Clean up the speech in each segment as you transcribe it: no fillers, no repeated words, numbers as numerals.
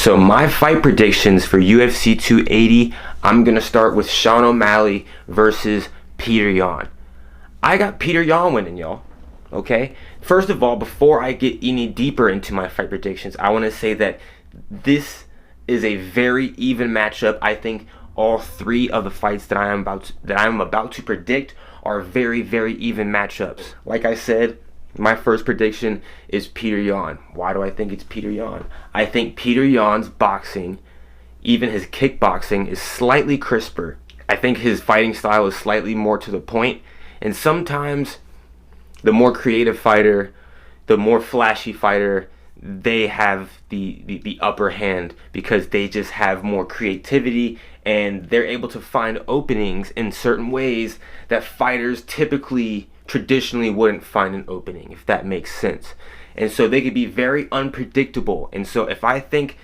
So my fight predictions for UFC 280, I'm going to start with Sean O'Malley versus Peter Yan. I got Peter Yan winning, y'all. Okay? First of all, before I get any deeper into my fight predictions, I want to say that this is a very even matchup. I think all three of the fights that I'm about to predict are very, very even matchups. Like I said, my first prediction is Peter Yan. Why do I think it's Peter Yan? I think Peter Yan's boxing, even his kickboxing, is slightly crisper. I think his fighting style is slightly more to the point. And sometimes the more creative fighter, the more flashy fighter, they have the upper hand because they just have more creativity and they're able to find openings in certain ways that fighters traditionally wouldn't find an opening, if that makes sense. And so they could be very unpredictable. And so if I think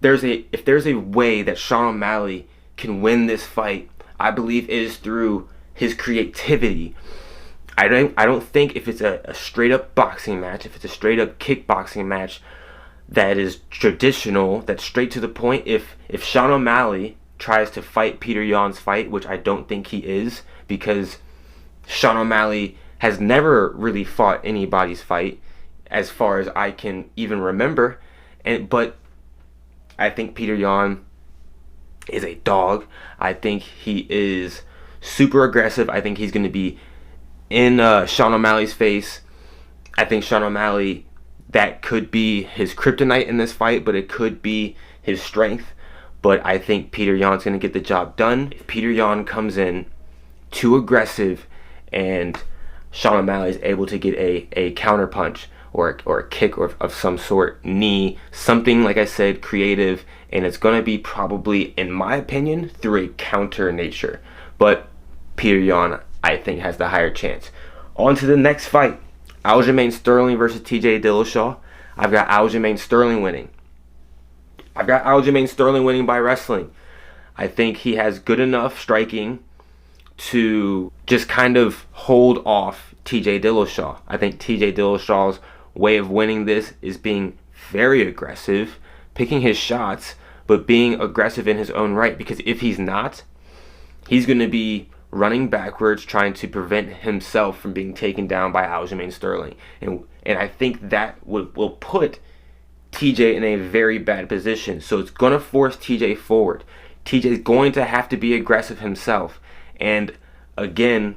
there's a way that Sean O'Malley can win this fight, I believe it is through his creativity. I don't think if it's a straight up boxing match, if it's a straight up kickboxing match that is traditional, that's straight to the point, if Sean O'Malley tries to fight Peter Yan's fight, which I don't think he is, because Sean O'Malley has never really fought anybody's fight as far as I can even remember. But I think Peter Yan is a dog. I think he is super aggressive. I think he's going to be in Sean O'Malley's face. I think Sean O'Malley, that could be his kryptonite in this fight, but it could be his strength. But I think Peter Yan's going to get the job done. If Peter Yan comes in too aggressive and Sean O'Malley is able to get a counter punch or a kick of some sort, knee, something, like I said, creative, and it's going to be probably, in my opinion, through a counter nature. But Peter Yan, I think, has the higher chance. On to the next fight. Aljamain Sterling versus TJ Dillashaw. I've got Aljamain Sterling winning. I've got Aljamain Sterling winning by wrestling. I think he has good enough striking to just kind of hold off TJ Dillashaw. I think TJ Dillashaw's way of winning this is being very aggressive, picking his shots, but being aggressive in his own right. Because if he's not, he's going to be running backwards, trying to prevent himself from being taken down by Aljamain Sterling. And I think that will put TJ in a very bad position. So it's going to force TJ forward. TJ is going to have to be aggressive himself. And again,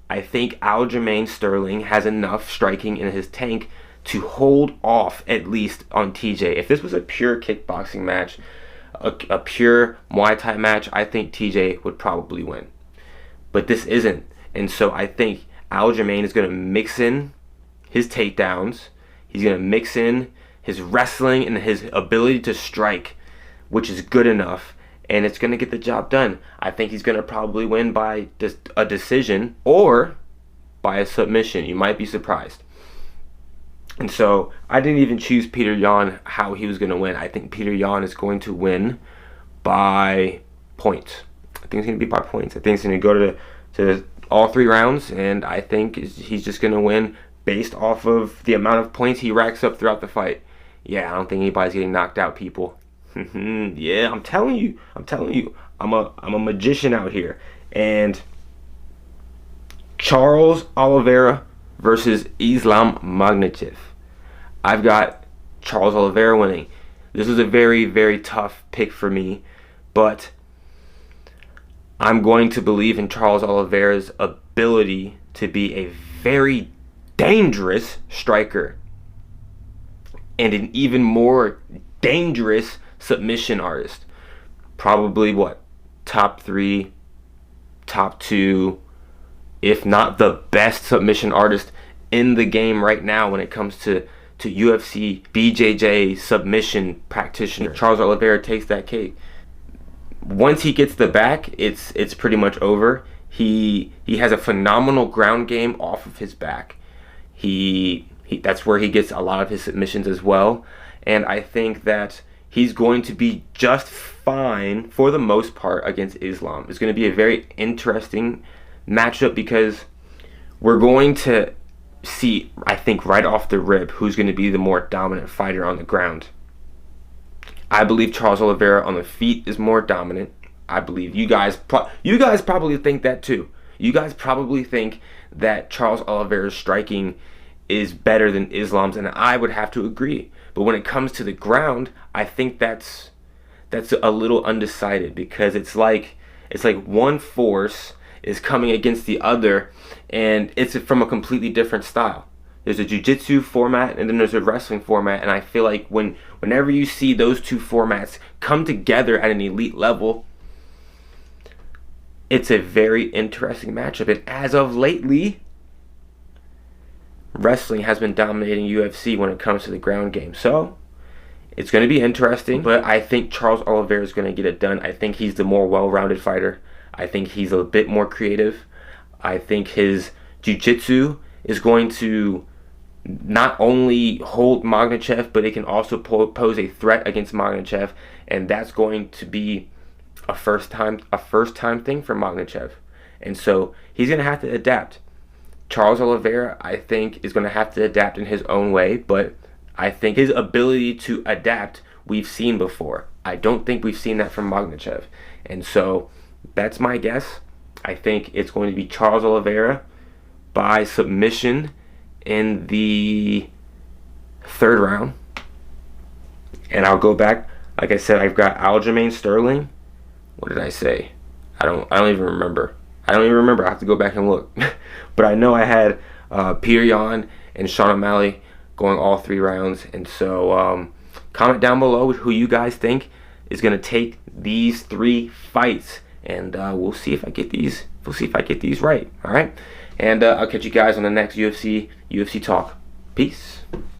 I think Aljamain Sterling has enough striking in his tank to hold off at least on TJ. If this was a pure kickboxing match, a pure Muay Thai match, I think TJ would probably win. But this isn't. And so I think Aljamain is going to mix in his takedowns. He's going to mix in his wrestling and his ability to strike, which is good enough. And it's going to get the job done. I think he's going to probably win by a decision or by a submission. You might be surprised. And so I didn't even choose Peter Yan how he was going to win. I think Peter Yan is going to win by points. I think it's going to be by points. I think it's going to go to all 3 rounds. And I think he's just going to win based off of the amount of points he racks up throughout the fight. Yeah, I don't think anybody's getting knocked out, people. Yeah, I'm telling you, I'm a magician out here. And Charles Oliveira versus Islam Makhachev. I've got Charles Oliveira winning. This was a very, very tough pick for me, but I'm going to believe in Charles Oliveira's ability to be a very dangerous striker and an even more dangerous submission artist. Probably top 3, top 2, if not the best submission artist in the game right now when it comes to UFC BJJ submission practitioner. Charles Oliveira takes that cake. Once he gets the back, it's pretty much over. He has a phenomenal ground game off of his back. He that's where he gets a lot of his submissions as well. And I think that he's going to be just fine for the most part against Islam. It's going to be a very interesting matchup because we're going to see, I think, right off the rip, who's going to be the more dominant fighter on the ground. I believe Charles Oliveira on the feet is more dominant. I believe you guys probably think that too. You guys probably think that Charles Oliveira's striking is better than Islam's, and I would have to agree. But when it comes to the ground, I think that's a little undecided, because it's like one force is coming against the other, and it's from a completely different style. There's a jiu-jitsu format and then there's a wrestling format, and I feel like whenever you see those two formats come together at an elite level, it's a very interesting matchup. And as of lately, wrestling has been dominating UFC when it comes to the ground game. So it's going to be interesting, but I think Charles Oliveira is going to get it done. I think he's the more well-rounded fighter. I think he's a bit more creative. I think his jiu-jitsu is going to not only hold Makhachev, but it can also pose a threat against Makhachev, and that's going to be a first time thing for Makhachev. And so he's going to have to adapt. Charles Oliveira, I think, is going to have to adapt in his own way, but I think his ability to adapt we've seen before. I don't think we've seen that from Makhachev. And so that's my guess. I think it's going to be Charles Oliveira by submission in the third round. And I'll go back. Like I said, I've got Aljamain Sterling. What did I say? I don't even remember. I have to go back and look. But I know I had Petr Yan and Sean O'Malley going all 3 rounds. And so comment down below who you guys think is going to take these 3 fights, and we'll see if I get these. We'll see if I get these right. All right. And I'll catch you guys on the next UFC talk. Peace.